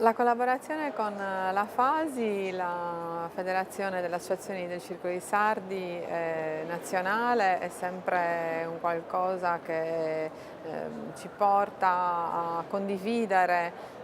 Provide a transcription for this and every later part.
La collaborazione con la FASI, la Federazione delle Associazioni del Circolo dei Sardi nazionale, è sempre un qualcosa che ci porta a condividere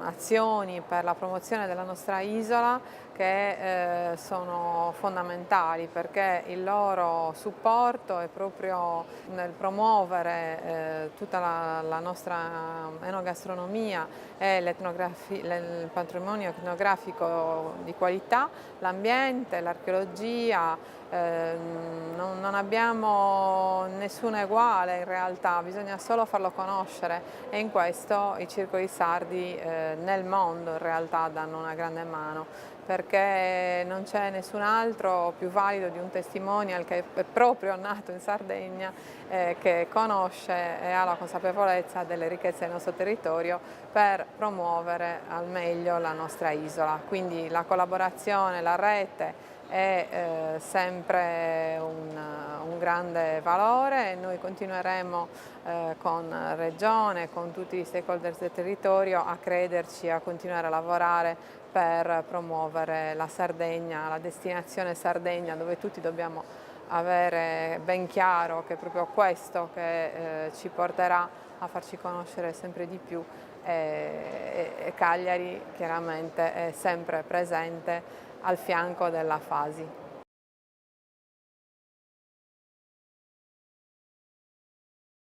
azioni per la promozione della nostra isola che sono fondamentali, perché il loro supporto è proprio nel promuovere tutta la nostra enogastronomia e il patrimonio etnografico di qualità, l'ambiente, l'archeologia. Non abbiamo nessuno uguale in realtà, bisogna solo farlo conoscere, e in questo i circoli sardi nel mondo in realtà danno una grande mano, perché non c'è nessun altro più valido di un testimonial che è proprio nato in Sardegna, che conosce e ha la consapevolezza delle ricchezze del nostro territorio per promuovere al meglio la nostra isola. Quindi la collaborazione, la rete è sempre un grande valore, e noi continueremo con Regione, con tutti gli stakeholder del territorio a crederci, a continuare a lavorare per promuovere la Sardegna, la destinazione Sardegna, dove tutti dobbiamo avere ben chiaro che è proprio questo che ci porterà a farci conoscere sempre di più, e Cagliari chiaramente è sempre presente al fianco della FASI.